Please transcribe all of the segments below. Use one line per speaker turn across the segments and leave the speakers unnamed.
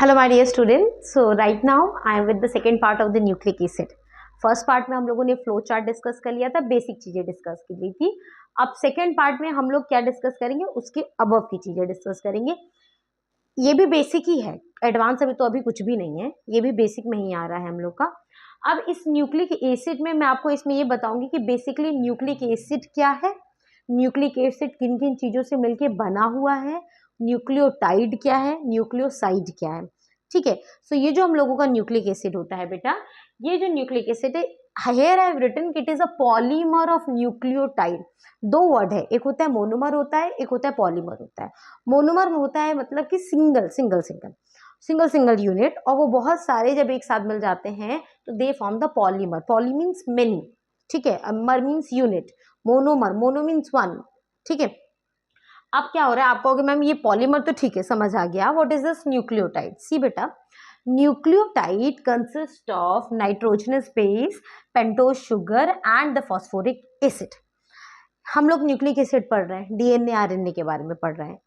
Hello my dear student, so right now I am with the second part of the nucleic acid. First part में हम लोगों ने flow chart discuss कर लिया था, basic चीजें डिस्कस की गई थी। अब सेकेंड पार्ट में हम लोग क्या डिस्कस करेंगे, उसके अबव की चीजें डिस्कस करेंगे। ये भी बेसिक ही है, एडवांस अभी कुछ भी नहीं है, ये भी बेसिक में ही आ रहा है हम लोग का। अब इस न्यूक्लिक एसिड में मैं आपको इसमें ये बताऊंगी कि बेसिकली न्यूक्लिक एसिड क्या है, न्यूक्लिक एसिड किन किन चीजों से मिलके बना हुआ है, न्यूक्लियोटाइड क्या है, न्यूक्लियोसाइड क्या है। ठीक है, सो ये जो हम लोगों का न्यूक्लिक एसिड होता है बेटा, ये जो न्यूक्लिक एसिड है, here I have written it is a polymer of nucleotide. दो वर्ड है, एक होता है मोनोमर होता है, एक होता है पॉलीमर होता है। मोनोमर में होता है मतलब कि single single single single single unit, और वो बहुत सारे जब एक साथ मिल जाते हैं तो they form the polymer. Poly means many, ठीक है, मर means unit, monomer, mono means one. ठीक है, अब क्या हो रहा है, आप कहोगे मैम ये पॉलीमर तो ठीक है, समझ आ गया, व्हाट इज दिस न्यूक्लियोटाइड। सी बेटा, nucleotide consist of nitrogenous base, pentose sugar and the phosphoric acid. हम लोग न्यूक्लिक एसिड पढ़ रहे हैं, डीएनए आरएनए के बारे में पढ़ रहे हैं।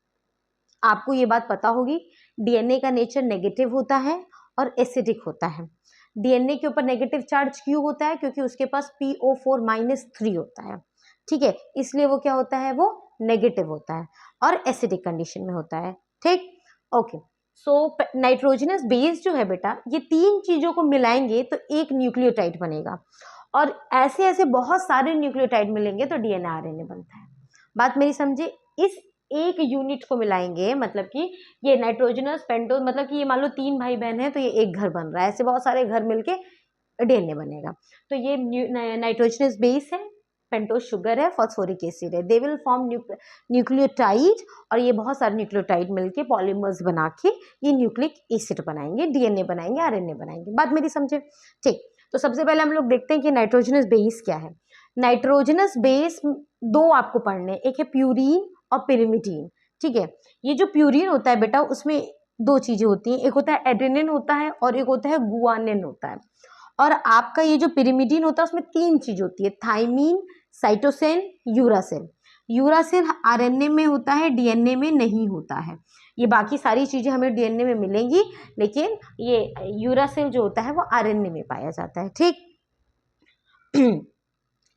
आपको ये बात पता होगी, डीएनए का नेचर नेगेटिव होता है और एसिडिक होता है। डीएनए के ऊपर नेगेटिव चार्ज क्यों होता है, क्योंकि उसके पास PO4-3 होता है। ठीक है, इसलिए वो क्या होता है, वो नेगेटिव होता है और एसिडिक कंडीशन में होता है। ठीक, ओके। सो नाइट्रोजनस बेस जो है बेटा, ये तीन चीजों को मिलाएंगे तो एक न्यूक्लियोटाइड बनेगा, और ऐसे ऐसे बहुत सारे न्यूक्लियोटाइड मिलेंगे तो डीएनए आरएनए बनता है। बात मेरी समझे, इस एक यूनिट को मिलाएंगे, मतलब कि ये नाइट्रोजनस पेंटोज, मतलब कि ये मान लो तीन भाई बहन है तो ये एक घर बन रहा है, ऐसे बहुत सारे घर मिलके डीएनए बनेगा। तो ये नाइट्रोजनस बेस है, पेंटोज शुगर है, फॉस्फोरिक एसिड है, दे विल फॉर्म न्यूक्लियोटाइड, और ये बहुत सारे न्यूक्लियोटाइड मिलके पॉलीमर्स बना के ये न्यूक्लिक एसिड बनाएंगे, डीएनए बनाएंगे, आरएनए बनाएंगे। बात मेरी समझे। ठीक, तो सबसे पहले हम लोग देखते हैं कि नाइट्रोजनस बेस क्या है। नाइट्रोजनस बेस दो आपको पढ़ने, एक है प्यूरीन और पिरिमिडीन। ठीक है, ये जो प्यूरीन होता है बेटा, उसमें दो चीजें होती हैं, एक होता है एडेनिन होता है और एक होता है गुआनिन होता है। और आपका ये जो पिरिमिडीन होता है उसमें तीन चीज होती है, thymine, cytosine, uracil. Uracil RNA में होता है, डीएनए में नहीं होता है। ये बाकी सारी चीजें हमें डीएनए में मिलेंगी, लेकिन ये यूरासिल जो होता है वो आरएनए में पाया जाता है। ठीक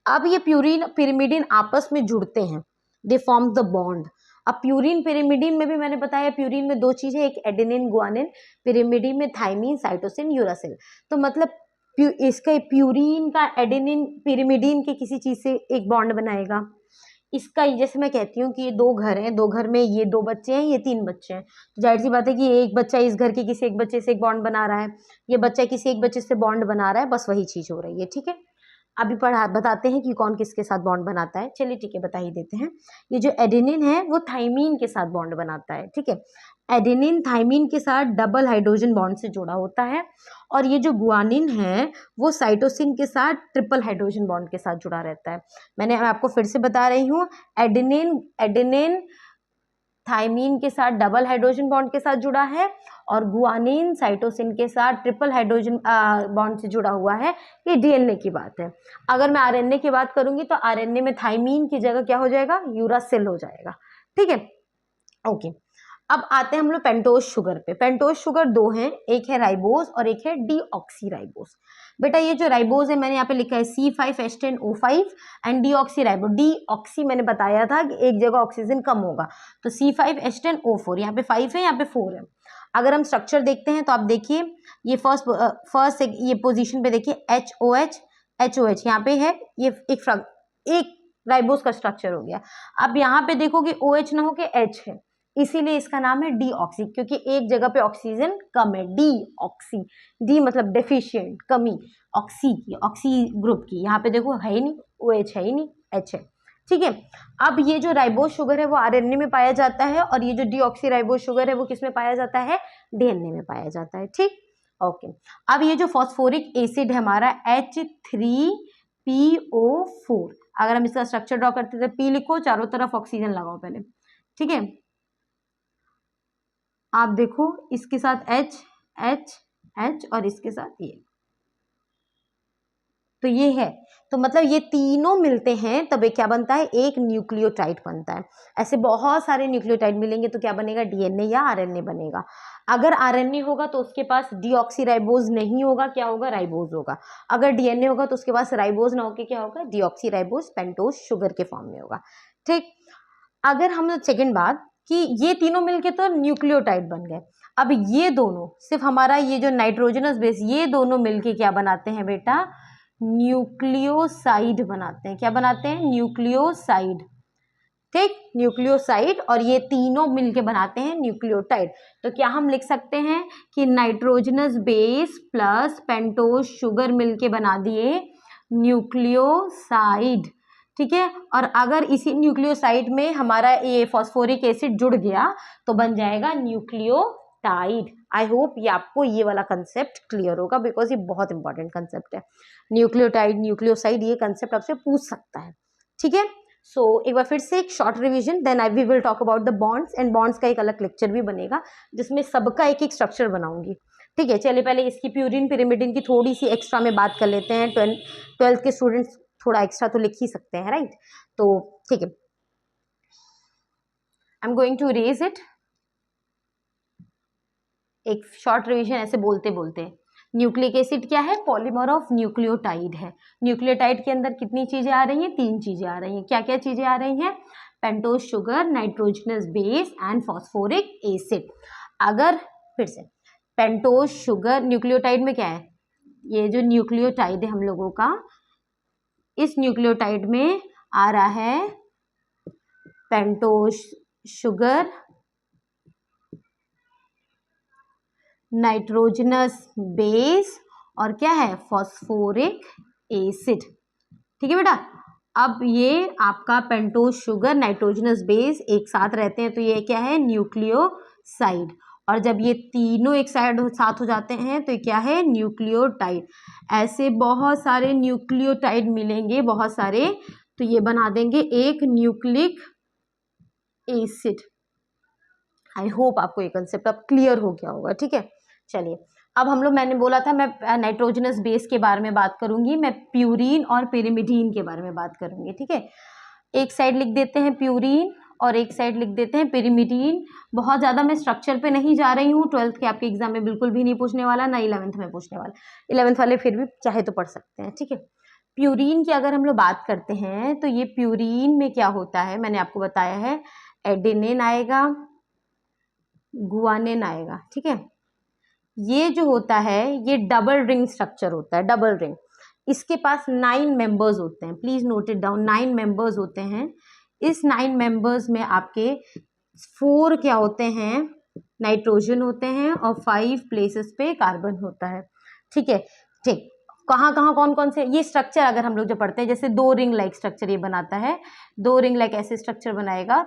अब ये प्यूरिन पिरिमिडीन आपस में जुड़ते हैं, दे फॉर्म द बॉन्ड। अब प्यूरिन पिरिमिडीन में भी मैंने बताया, प्यूरिन में दो चीजें, एक एडेनिन गुआनिन, पिरिमिडीन में थाइमीन, साइटोसिन, यूरासिल। तो मतलब इसका प्यूरिन का एडेनिन पिरिमिडीन के किसी चीज से एक बॉन्ड बनाएगा। इसका जैसे मैं कहती हूँ कि ये दो घर हैं, दो घर में ये दो बच्चे हैं, ये तीन बच्चे हैं, तो जाहिर सी बात है कि एक बच्चा इस घर के किसी एक बच्चे से एक बॉन्ड बना रहा है, ये बच्चा किसी एक बच्चे से बॉन्ड बना रहा है, बस वही चीज हो रही है। ठीक है, अभी पढ़ा बताते हैं कि कौन किसके साथ बॉन्ड बनाता है। चलिए ठीक है, बता ही देते हैं। ये जो एडेनिन है वो थाइमीन के साथ बॉन्ड बनाता है। ठीक है, एडेनिन थाइमीन के साथ डबल हाइड्रोजन बॉन्ड से जुड़ा होता है, और ये जो गुआनिन है वो साइटोसिन के साथ ट्रिपल हाइड्रोजन बॉन्ड के साथ जुड़ा रहता है। मैंने आपको फिर से बता रही हूँ, एडेनिन एडेनिन थाइमीन के साथ डबल हाइड्रोजन बॉन्ड के साथ जुड़ा है, और गुआनिन साइटोसिन के साथ ट्रिपल हाइड्रोजन बॉन्ड से जुड़ा हुआ है। ये डीएनए की बात है। अगर मैं आरएनए की बात करूंगी तो आरएनए में थाइमीन की जगह क्या हो जाएगा, यूरासिल हो जाएगा। ठीक है, ओके। अब आते हैं हम लोग पेंटोज शुगर पे। पेंटोज शुगर दो हैं, एक है राइबोज और एक है डीऑक्सी राइबोज। बेटा ये जो राइबोज है मैंने यहाँ पे लिखा है C5H10O5 and deoxy ribose. Deoxy मैंने बताया था कि एक जगह ऑक्सीजन कम होगा, तो C5H10O4, यहाँ पे 5 है, यहाँ पे 4 है। अगर हम स्ट्रक्चर देखते हैं तो आप देखिए, ये फर्स्ट ये पोजीशन पे देखिए HOH यहाँ पे है, ये एक राइबोज का स्ट्रक्चर हो गया। अब यहाँ पे देखोगे OH ना हो के H है, इसीलिए इसका नाम है डीऑक्सी, क्योंकि एक जगह पे ऑक्सीजन कम है। डीऑक्सी, डी मतलब डेफिशिएंट, कमी, ऑक्सी की, ऑक्सी ग्रुप की। यहाँ पे देखो है ही नहीं, OH है ही नहीं, H है। ठीक है, अब ये जो राइबोज शुगर है वो आरएनए में पाया जाता है, और ये जो डीऑक्सी राइबोज शुगर है वो किस में पाया जाता है, डीएनए में पाया जाता है। ठीक, ओके। अब ये जो फॉस्फोरिक एसिड है हमारा H3PO4, अगर हम इसका स्ट्रक्चर ड्रॉ करते थे, P लिखो, चारों तरफ ऑक्सीजन लगाओ पहले। ठीक है, आप देखो इसके साथ H H H और इसके साथ ये, तो ये है, तो मतलब ये तीनों मिलते हैं तब एक क्या बनता है, एक न्यूक्लियोटाइड बनता है। ऐसे बहुत सारे न्यूक्लियोटाइड मिलेंगे तो क्या बनेगा, डीएनए या आरएनए बनेगा। अगर आरएनए होगा तो उसके पास डीऑक्सीराइबोज नहीं होगा, क्या होगा, राइबोज होगा। अगर डीएनए होगा तो उसके पास राइबोज ना होकर क्या होगा, डीऑक्सीराइबोज पेंटोज शुगर के फॉर्म में होगा। ठीक, अगर हम सेकेंड बात कि ये तीनों मिलके तो न्यूक्लियोटाइड बन गए। अब ये दोनों सिर्फ हमारा ये जो नाइट्रोजनस बेस, ये दोनों मिलके क्या बनाते हैं बेटा, न्यूक्लियोसाइड बनाते हैं। क्या बनाते हैं, न्यूक्लियोसाइड। ठीक, न्यूक्लियोसाइड, और ये तीनों मिलके बनाते हैं न्यूक्लियोटाइड। तो क्या हम लिख सकते हैं कि nitrogenous base plus pentose sugar मिलके बना दिए न्यूक्लियोसाइड। ठीक है, और अगर इसी न्यूक्लियोसाइड में हमारा ये फॉस्फोरिक एसिड जुड़ गया तो बन जाएगा न्यूक्लियोटाइड। आई होप ये आपको ये वाला कंसेप्ट क्लियर होगा, बिकॉज ये बहुत इंपॉर्टेंट कंसेप्ट है। न्यूक्लियोटाइड, न्यूक्लियोसाइड, ये कंसेप्ट आपसे पूछ सकता है। ठीक है, सो एक बार फिर से एक short revision, then we will talk about the bonds, and bonds का एक अलग लेक्चर भी बनेगा जिसमें सबका एक एक स्ट्रक्चर बनाऊंगी। ठीक है, चलिए पहले इसकी प्यूरिन पिरिमिडिन की थोड़ी सी एक्स्ट्रा में बात कर लेते हैं। 12th के स्टूडेंट्स थोड़ा एक्स्ट्रा तो लिख ही सकते हैं, राइट। तो ठीक है, I am going to erase it. एक शॉर्ट रिवीजन ऐसे बोलते बोलते, न्यूक्लिक एसिड क्या है, पॉलीमर ऑफ न्यूक्लियोटाइड है। न्यूक्लियोटाइड के अंदर कितनी चीजें आ रही हैं, 3 चीजें आ रही हैं। क्या क्या चीजें आ रही हैं, pentose sugar, nitrogenous base and phosphoric acid. अगर फिर से पेंटोज शुगर, न्यूक्लियोटाइड में क्या है, ये जो न्यूक्लियोटाइड है हम लोगों का, इस न्यूक्लियोटाइड में आ रहा है पेंटोज शुगर, नाइट्रोजनस बेस और क्या है, फॉस्फोरिक एसिड। ठीक है बेटा, अब ये आपका पेंटोज शुगर, नाइट्रोजनस बेस एक साथ रहते हैं तो ये क्या है, न्यूक्लियोसाइड। और जब ये तीनों एक साथ हो जाते हैं तो ये क्या है, न्यूक्लियोटाइड। ऐसे बहुत सारे न्यूक्लियोटाइड मिलेंगे, बहुत सारे, तो ये बना देंगे एक न्यूक्लिक एसिड। आई होप आपको ये कंसेप्ट अब क्लियर हो गया होगा। ठीक है, चलिए अब हम लोग, मैंने बोला था मैं नाइट्रोजनस बेस के बारे में बात करूंगी, मैं प्यूरीन और पिरिमिडीन के बारे में बात करूंगी। ठीक है, एक साइड लिख देते हैं प्यूरीन और एक साइड लिख देते हैं पिरिमिडीन। बहुत ज़्यादा मैं स्ट्रक्चर पे नहीं जा रही हूँ, 12th के आपके एग्जाम में बिल्कुल भी नहीं पूछने वाला, ना 11th में पूछने वाला। 11th वाले फिर भी चाहे तो पढ़ सकते हैं। ठीक है, प्यूरीन की अगर हम लोग बात करते हैं तो ये प्यूरीन में क्या होता है, मैंने आपको बताया है, एडेनिन आएगा, गुआनिन आएगा। ठीक है, ये जो होता है ये डबल रिंग स्ट्रक्चर होता है, डबल रिंग। इसके पास 9 मेंबर्स होते हैं, please note it down, 9 members होते हैं। इस 9 मेंबर्स में आपके 4 क्या होते हैं, नाइट्रोजन होते हैं और 5 प्लेसेस पे कार्बन होता है। ठीक है, ठीक, कहाँ कहाँ कौन कौन से ये स्ट्रक्चर अगर हम लोग जो पढ़ते हैं, जैसे 2 रिंग लाइक स्ट्रक्चर ये बनाता है, 2 रिंग लाइक ऐसे स्ट्रक्चर बनाएगा।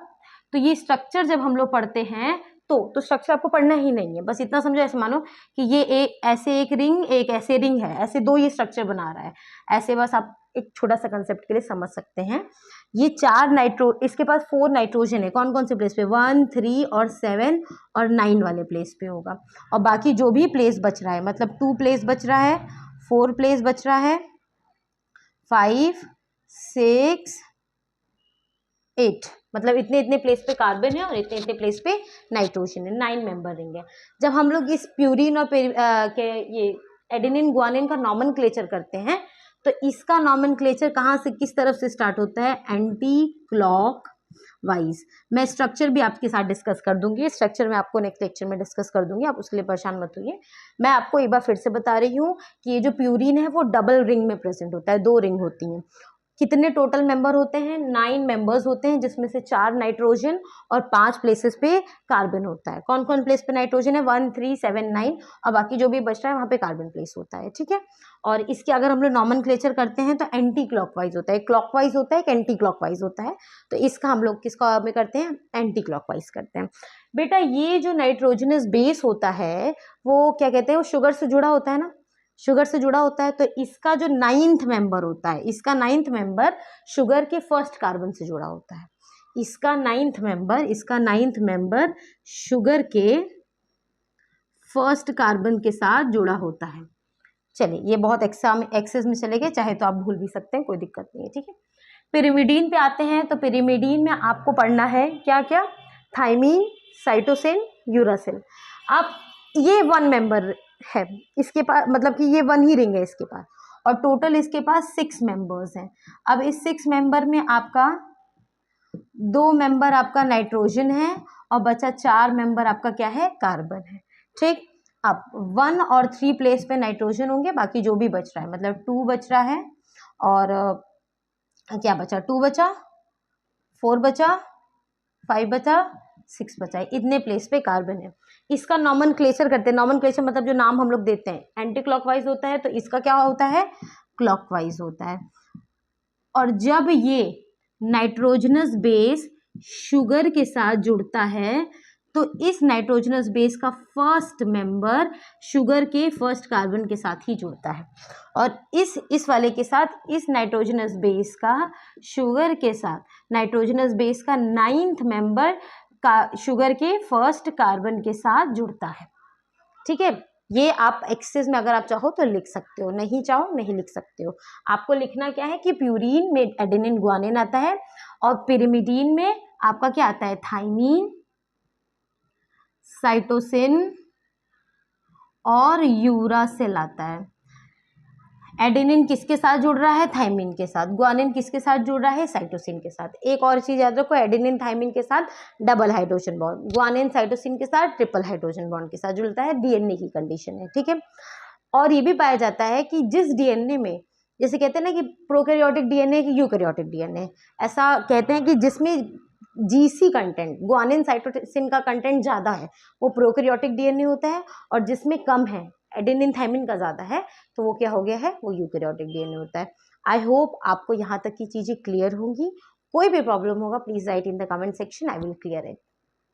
तो ये स्ट्रक्चर जब हम लोग पढ़ते हैं तो स्ट्रक्चर आपको पढ़ना ही नहीं है, बस इतना समझो, ऐसे मानो कि ये ऐसे एक रिंग, एक ऐसे रिंग है, ऐसे 2 ये स्ट्रक्चर बना रहा है, ऐसे बस आप एक छोटा सा कंसेप्ट के लिए समझ सकते हैं। ये 4 इसके पास 4 नाइट्रोजन है, कौन कौन से प्लेस पे, 1, 3 और 7 और 9 वाले प्लेस पे होगा। और बाकी जो भी प्लेस बच रहा है, मतलब 2 प्लेस बच रहा है, 4 प्लेस बच रहा है, 5, 6, 8, मतलब इतने इतने प्लेस पे कार्बन है और इतने इतने प्लेस पे नाइट्रोजन है, 9 मेंबर रिंग है। जब हम लोग इस प्यूरिन और ये एडेनिन गुआनिन का नॉमेनक्लेचर करते हैं तो इसका नॉमेनक्लेचर कहाँ से किस तरफ से स्टार्ट होता है, एंटी क्लॉक वाइज। मैं स्ट्रक्चर भी आपके साथ डिस्कस कर दूंगी, स्ट्रक्चर में आपको नेक्स्ट लेक्चर में डिस्कस कर दूंगी, आप उसके लिए परेशान मत होइए। मैं आपको एक बार फिर से बता रही हूँ कि ये जो प्यूरिन है वो डबल रिंग में प्रेजेंट होता है, 2 रिंग होती हैं। कितने टोटल मेंबर होते हैं, 9 मेंबर्स होते हैं, जिसमें से 4 नाइट्रोजन और 5 प्लेसेस पे कार्बन होता है। कौन कौन प्लेस पे नाइट्रोजन है, 1, 3, 7, 9 और बाकी जो भी बच रहा है वहाँ पे कार्बन प्लेस होता है। ठीक है, और इसके अगर हम लोग नॉमेनक्लेचर करते हैं तो एंटी क्लॉकवाइज होता है, क्लॉकवाइज होता है, एंटी क्लॉकवाइज होता है। तो इसका हम लोग किसका में करते हैं, एंटी क्लॉकवाइज करते हैं। बेटा ये जो नाइट्रोजनस बेस होता है वो क्या कहते हैं, वो शुगर से जुड़ा होता है ना, शुगर से जुड़ा होता है। तो इसका जो 9th मेंबर होता है, इसका 9th मेंबर शुगर के फर्स्ट कार्बन से जुड़ा होता है। इसका 9th मेंबर शुगर के फर्स्ट कार्बन के साथ जुड़ा होता है। चलिए ये बहुत एक्सेस में चले गए, चाहे तो आप भूल भी सकते हैं, कोई दिक्कत नहीं है, ठीक है। पिरिमिडीन पे आते हैं, तो पिरिमिडीन में आपको पढ़ना है क्या क्या, थाइमीन, साइटोसिन, यूरासिल। अब ये 1 मेंबर है इसके पास, मतलब कि ये 1 ही रिंग है इसके पास, और टोटल इसके पास 6 मेंबर्स हैं। अब इस 6 मेंबर में आपका 2 मेंबर आपका नाइट्रोजन है और बचा 4 मेंबर आपका क्या है, कार्बन है, ठीक। अब 1 और 3 प्लेस पे नाइट्रोजन होंगे, बाकी जो भी बच रहा है, मतलब 2 बच रहा है, और क्या बचा, 2 बचा, 4 बचा, 5 बचा, 6 बचा, इतने प्लेस पे कार्बन है। इसका नॉमनक्लेचर करते हैं, नॉमनक्लेचर मतलब जो नाम हम लोग देते हैं, एंटी क्लॉकवाइज होता है, तो इसका क्या होता है, क्लॉकवाइज होता है। और जब ये नाइट्रोजनस बेस शुगर के साथ जुड़ता है, तो इस नाइट्रोजनस बेस का फर्स्ट मेंबर शुगर के फर्स्ट कार्बन के साथ ही जुड़ता है, और इस वाले के साथ, इस नाइट्रोजनस बेस का शुगर के साथ नाइट्रोजनस बेस का 9th मेंबर का शुगर के फर्स्ट कार्बन के साथ जुड़ता है, ठीक है। ये आप एक्सेस में अगर आप चाहो तो लिख सकते हो, नहीं चाहो नहीं लिख सकते हो। आपको लिखना क्या है कि प्यूरीन में एडेनिन ग्वानिन आता है, और पिरिमिडीन में आपका क्या आता है, थाइमीन, साइटोसिन और यूरासिल आता है। एडेनिन किसके साथ जुड़ रहा है, थाइमीन के साथ। ग्वानिन किसके साथ जुड़ रहा है, साइटोसिन के साथ। एक और चीज याद रखो, एडेनिन थाइमीन के साथ double hydrogen bond, guanine cytosine के साथ ट्रिपल हाइड्रोजन बॉन्ड के साथ जुड़ता है, डीएनए की कंडीशन है, ठीक है। और ये भी पाया जाता है कि जिस डीएनए में, जैसे कहते हैं ना कि प्रोकैरियोटिक डीएनए कि यूकैरियोटिक डीएनए, ऐसा कहते हैं कि जिसमें जीसी कंटेंट, ग्वानिन साइटोसिन का कंटेंट ज़्यादा है, वो प्रोकैरियोटिक डीएनए होता है, और जिसमें कम है, एडेनिन थाइमिन का ज़्यादा है, तो वो क्या हो गया है, वो यूकैरियोटिक डीएनए होता है। आई होप आपको यहाँ तक की चीज़ें क्लियर होंगी। कोई भी प्रॉब्लम होगा please write in the comment section, I will clear it.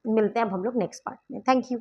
मिलते हैं अब हम लोग नेक्स्ट पार्ट में। Thank you.